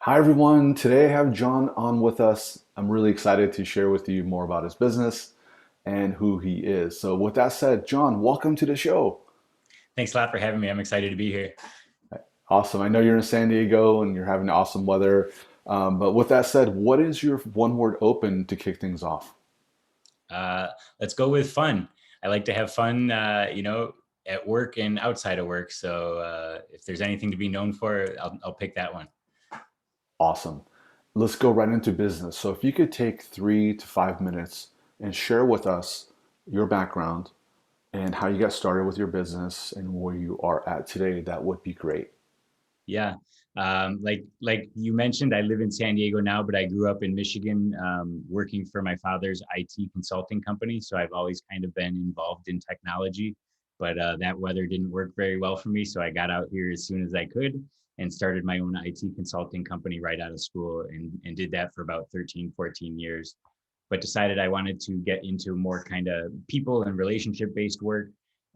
Hi, everyone. Today I have Jon on with us. I'm really excited to share with you more about his business and who he is. So, with that said, Jon, welcome to the show. Thanks a lot for having me. I'm excited to be here. Awesome. I know you're in San Diego and you're having awesome weather. But with that said, what is your one word open to kick things off? Uh, let's go with fun. I like to have fun, at work and outside of work. So if there's anything to be known for, I'll pick that one. Awesome. Let's go right into business. So, if you could take 3 to 5 minutes and share with us your background and how you got started with your business and where you are at today, that would be great. Yeah. Like you mentioned, I live in San Diego now, but I grew up in Michigan, working for my father's IT consulting company. So I've always kind of been involved in technology, but that weather didn't work very well for me. So I got out here as soon as I could and started my own IT consulting company right out of school and did that for about 13, 14 years. But decided I wanted to get into more kind of people and relationship based work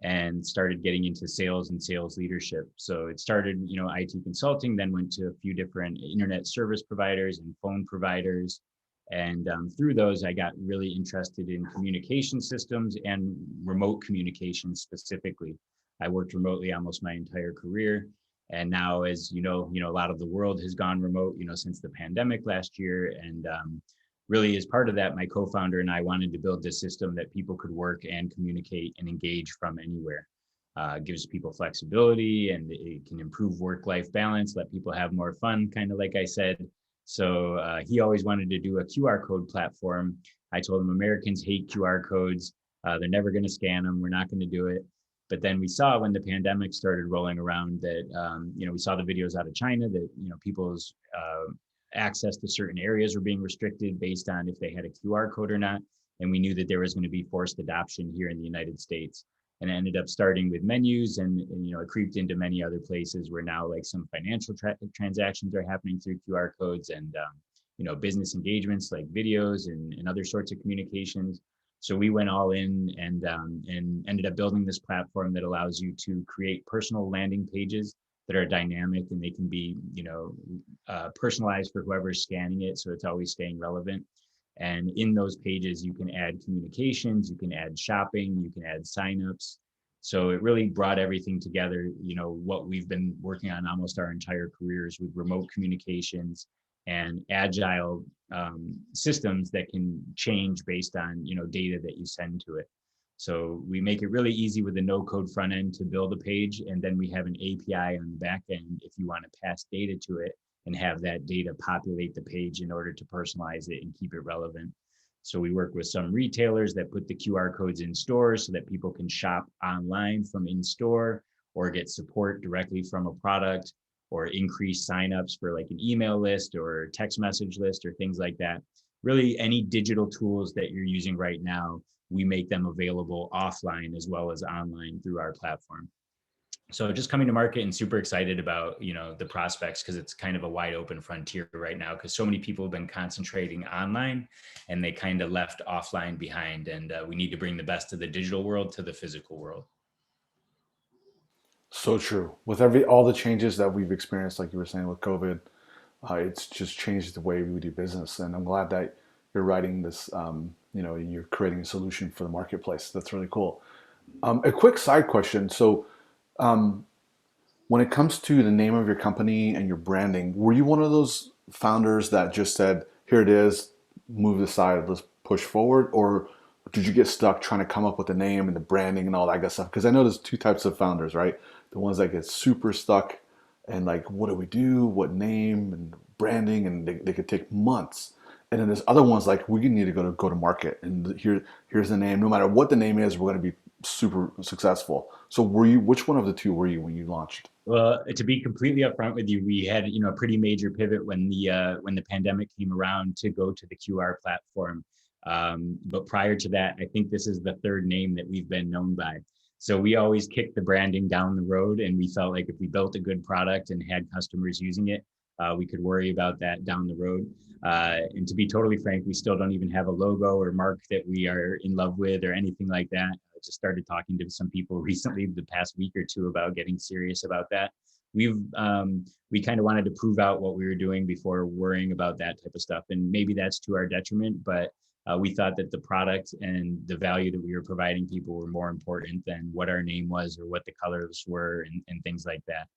and started getting into sales and sales leadership. So it started, IT consulting, then went to a few different internet service providers and phone providers. And through those, I got really interested in communication systems and remote communication specifically. I worked remotely almost my entire career. And now, as a lot of the world has gone remote, since the pandemic last year. And really, as part of that, my co-founder and I wanted to build this system that people could work and communicate and engage from anywhere. Gives people flexibility and it can improve work-life balance, let people have more fun, kind of like I said. So he always wanted to do a QR code platform. I told him Americans hate QR codes. They're never going to scan them. We're not going to do it. But then we saw when the pandemic started rolling around that, we saw the videos out of China that, people's access to certain areas were being restricted based on if they had a QR code or not. And we knew that there was going to be forced adoption here in the United States. And it ended up starting with menus and it creeped into many other places where now like some financial transactions are happening through QR codes and, business engagements like videos and other sorts of communications. So we went all in and ended up building this platform that allows you to create personal landing pages that are dynamic and they can be, personalized for whoever's scanning it. So it's always staying relevant. And in those pages, you can add communications, you can add shopping, you can add signups. So it really brought everything together, what we've been working on almost our entire careers with remote communications and agile systems that can change based on, data that you send to it. So we make it really easy with a no code front end to build a page. And then we have an API on the back end if you want to pass data to it and have that data populate the page in order to personalize it and keep it relevant. So we work with some retailers that put the QR codes in stores so that people can shop online from in store or get support directly from a product or increase signups for like an email list or text message list or things like that. Really, any digital tools that you're using right now, we make them available offline as well as online through our platform. So just coming to market and super excited about the prospects because it's kind of a wide open frontier right now because so many people have been concentrating online and they kind of left offline behind and we need to bring the best of the digital world to the physical world. So true. With all the changes that we've experienced, like you were saying with COVID, it's just changed the way we do business. And I'm glad that you're writing this, you're creating a solution for the marketplace. That's really cool. A quick side question. So, um, when it comes to the name of your company and your branding, were you one of those founders that just said, here it is, move aside, let's push forward? Or did you get stuck trying to come up with the name and the branding and all that good stuff? Because I know there's two types of founders, right? The ones that get super stuck and like, what do we do? What name and branding? And they could take months. And then there's other ones like we need to go to market and here's the name. No matter what the name is, we're going to be super successful. So were you which one of the two were you when you launched? Well, to be completely upfront with you, we had a pretty major pivot when the pandemic came around to go to the QR platform. But prior to that, I think this is the third name that we've been known by. So we always kicked the branding down the road, and we felt like if we built a good product and had customers using it, we could worry about that down the road. And to be totally frank, we still don't even have a logo or mark that we are in love with or anything like that. I just started talking to some people recently, the past week or two, about getting serious about that. we kind of wanted to prove out what we were doing before worrying about that type of stuff. And maybe that's to our detriment, but we thought that the product and the value that we were providing people were more important than what our name was or what the colors were and things like that.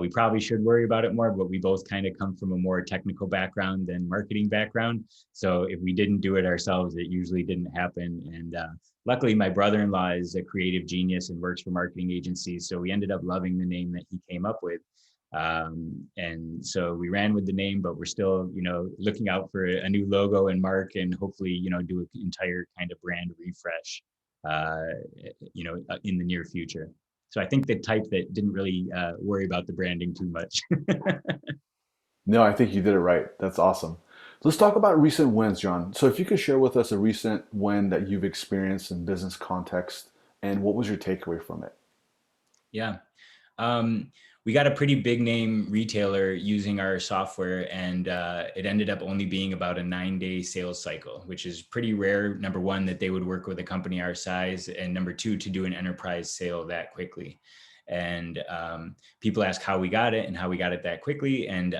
We probably should worry about it more, but we both kind of come from a more technical background than marketing background. So if we didn't do it ourselves, it usually didn't happen. And luckily, my brother-in-law is a creative genius and works for marketing agencies. So we ended up loving the name that he came up with. And so we ran with the name, but we're still, looking out for a new logo and mark, and hopefully, do an entire kind of brand refresh, in the near future. So I think the type that didn't really worry about the branding too much. No, I think you did it right. That's awesome. Let's talk about recent wins, John. So if you could share with us a recent win that you've experienced in business context, and what was your takeaway from it? Yeah. Um, we got a pretty big name retailer using our software, and it ended up only being about a 9-day sales cycle, which is pretty rare. Number one, that they would work with a company our size, and number two, to do an enterprise sale that quickly. And people ask how we got it and how we got it that quickly. And,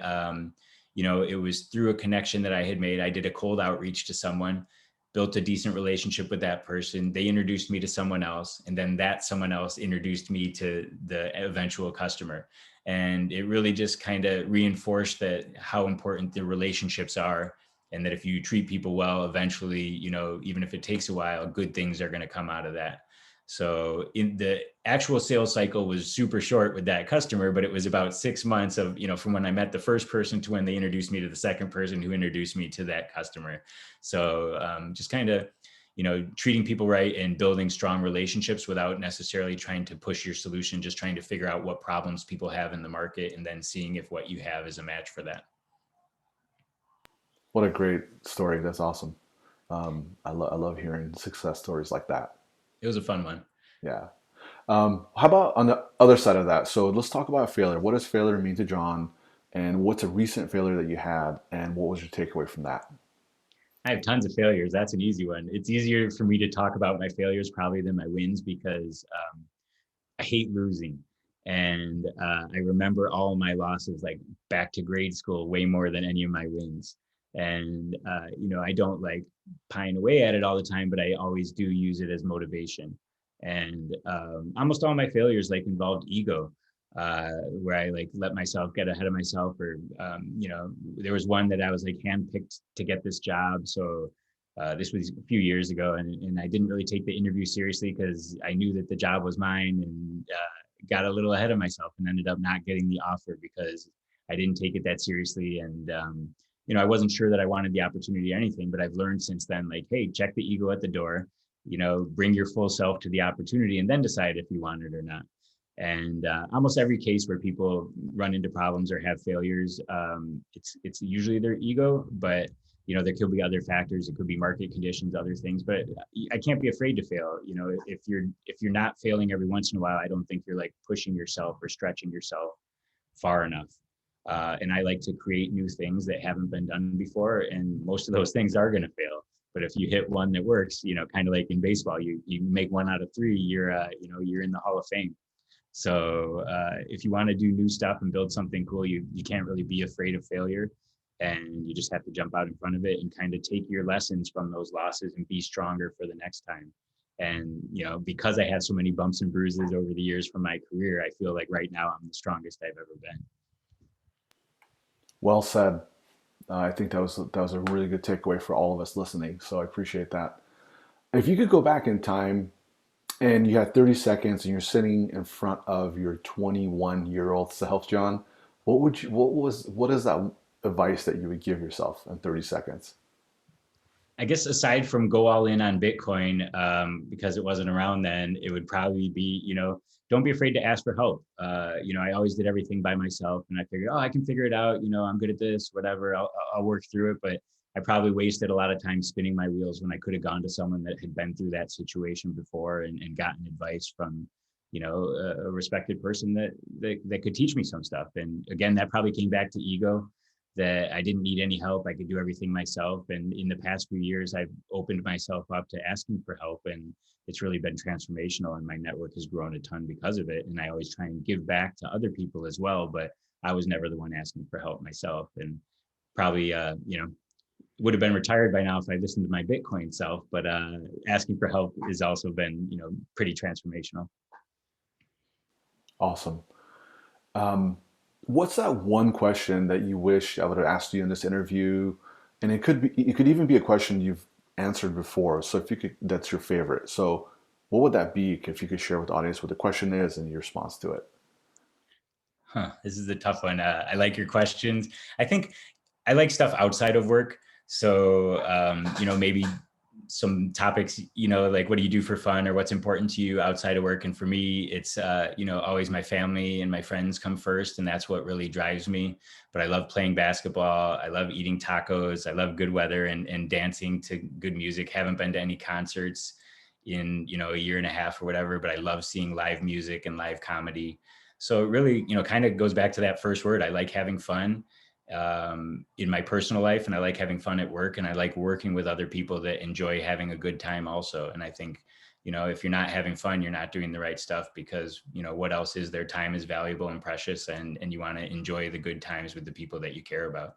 it was through a connection that I had made. I did a cold outreach to someone, built a decent relationship with that person. They introduced me to someone else, and then that someone else introduced me to the eventual customer. And it really just kind of reinforced that how important the relationships are, and that if you treat people well, eventually, even if it takes a while, good things are going to come out of that. So in the actual sales cycle was super short with that customer, but it was about 6 months of, from when I met the first person to when they introduced me to the second person who introduced me to that customer. So just kind of, treating people right and building strong relationships without necessarily trying to push your solution, just trying to figure out what problems people have in the market and then seeing if what you have is a match for that. What a great story. That's awesome. I love hearing success stories like that. It was a fun one. Yeah. How about on the other side of that? So let's talk about failure. What does failure mean to John? And what's a recent failure that you had? And what was your takeaway from that? I have tons of failures. That's an easy one. It's easier for me to talk about my failures probably than my wins because I hate losing. And I remember all my losses like back to grade school way more than any of my wins. And, I don't like pine away at it all the time, but I always do use it as motivation. And almost all my failures like involved ego, where I like let myself get ahead of myself, or, there was one that I was like handpicked to get this job. So this was a few years ago, and I didn't really take the interview seriously because I knew that the job was mine, and got a little ahead of myself and ended up not getting the offer because I didn't take it that seriously. And, I wasn't sure that I wanted the opportunity or anything, but I've learned since then, like, hey, check the ego at the door, bring your full self to the opportunity and then decide if you want it or not. And almost every case where people run into problems or have failures, it's usually their ego, but there could be other factors. It could be market conditions, other things. But I can't be afraid to fail. If you're not failing every once in a while, I don't think you're like pushing yourself or stretching yourself far enough. And I like to create new things that haven't been done before, and most of those things are going to fail. But if you hit one that works, kind of like in baseball, you make 1 out of 3, you're in the Hall of Fame. So if you want to do new stuff and build something cool, you can't really be afraid of failure, and you just have to jump out in front of it and kind of take your lessons from those losses and be stronger for the next time. And because I had so many bumps and bruises over the years from my career, I feel like right now I'm the strongest I've ever been. Well said. I think that was a really good takeaway for all of us listening. So I appreciate that. If you could go back in time and you had 30 seconds and you're sitting in front of your 21-year-old self, John, what is that advice that you would give yourself in 30 seconds? I guess aside from go all in on Bitcoin, because it wasn't around then, it would probably be, don't be afraid to ask for help. I always did everything by myself, and I figured, oh, I can figure it out. I'm good at this, whatever. I'll work through it. But I probably wasted a lot of time spinning my wheels when I could have gone to someone that had been through that situation before and gotten advice from, a respected person that could teach me some stuff. And again, that probably came back to ego. that I didn't need any help. I could do everything myself. And in the past few years, I've opened myself up to asking for help, and it's really been transformational. And my network has grown a ton because of it. And I always try and give back to other people as well. But I was never the one asking for help myself. And probably, would have been retired by now if I listened to my Bitcoin self. But asking for help has also been, pretty transformational. Awesome. Um, what's that one question that you wish I would have asked you in this interview? And it could even be a question you've answered before. So if you could, that's your favorite. So what would that be if you could share with the audience what the question is and your response to it? Huh, this is a tough one. I like your questions. I think I like stuff outside of work. So, maybe some topics, like what do you do for fun or what's important to you outside of work? And for me, it's, always my family and my friends come first. And that's what really drives me. But I love playing basketball. I love eating tacos. I love good weather and dancing to good music. Haven't been to any concerts in, a year and a half or whatever, but I love seeing live music and live comedy. So it really, kind of goes back to that first word. I like having fun in my personal life, and I like having fun at work, and I like working with other people that enjoy having a good time also. And I think, if you're not having fun, you're not doing the right stuff, because, what else is there? Time is valuable and precious, and you want to enjoy the good times with the people that you care about.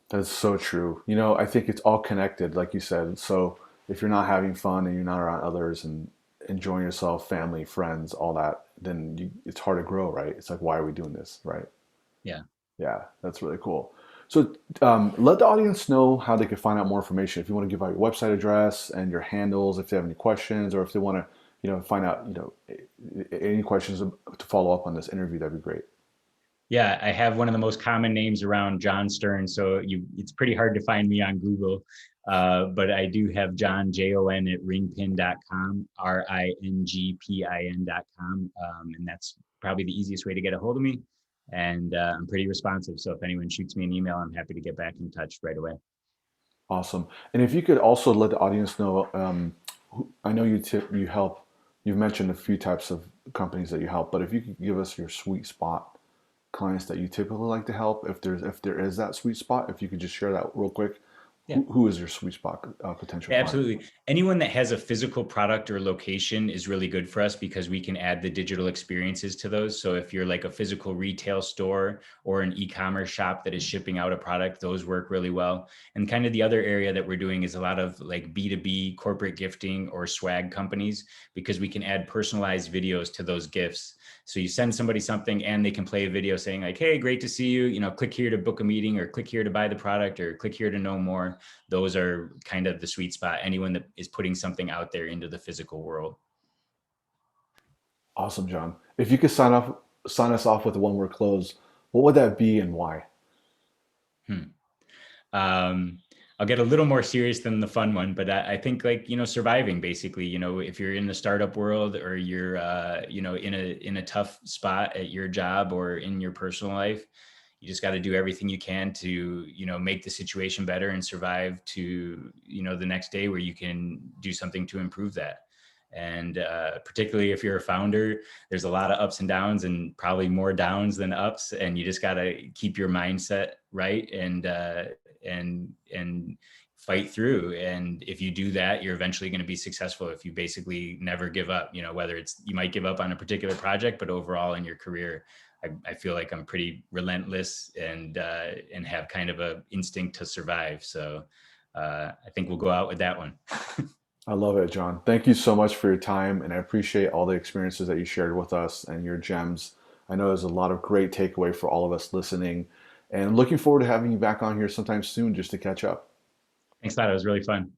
That's so true. I think it's all connected, like you said. So if you're not having fun and you're not around others and enjoying yourself, family, friends, all that, then it's hard to grow, right? It's like, why are we doing this, right? Yeah. Yeah, that's really cool. So let the audience know how they can find out more information. If you want to give out your website address and your handles, if they have any questions, or if they want to, find out, any questions to follow up on this interview, that'd be great. Yeah, I have one of the most common names around, Jon Stern. So it's pretty hard to find me on Google. But I do have Jon, Jon at ringpin.com, ringpin.com. And that's probably the easiest way to get a hold of me. And I'm pretty responsive. So if anyone shoots me an email, I'm happy to get back in touch right away. Awesome. And if you could also let the audience know, I know you help, you've mentioned a few types of companies that you help, but if you could give us your sweet spot clients that you typically like to help, if there is that sweet spot, if you could just share that real quick, Yeah. who is your sweet spot potential Yeah, client? absolutely. Anyone that has a physical product or location is really good for us, because we can add the digital experiences to those. So if you're like a physical retail store or an e-commerce shop that is shipping out a product, those work really well. And kind of the other area that we're doing is a lot of like B2B corporate gifting or swag companies, because we can add personalized videos to those gifts. So you send somebody something and they can play a video saying like, hey, great to see you, click here to book a meeting, or click here to buy the product, or click here to know more. Those are kind of the sweet spot. Anyone that is putting something out there into the physical world. Awesome, John. If you could sign us off with a one word close, what would that be and why? Hmm. Um, I'll get a little more serious than the fun one, but I think like, surviving basically, if you're in the startup world, or you're, in a tough spot at your job or in your personal life, you just got to do everything you can to, make the situation better and survive to, the next day where you can do something to improve that. And particularly if you're a founder, there's a lot of ups and downs, and probably more downs than ups. And you just got to keep your mindset right, and fight through. And if you do that, you're eventually going to be successful, if you basically never give up. Whether it's, you might give up on a particular project, but overall in your career, I feel like I'm pretty relentless, and have kind of a instinct to survive. So I think we'll go out with that one. I love it, John. Thank you so much for your time, and I appreciate all the experiences that you shared with us and your gems. I know there's a lot of great takeaway for all of us listening, and I'm looking forward to having you back on here sometime soon just to catch up. Thanks a lot. It was really fun.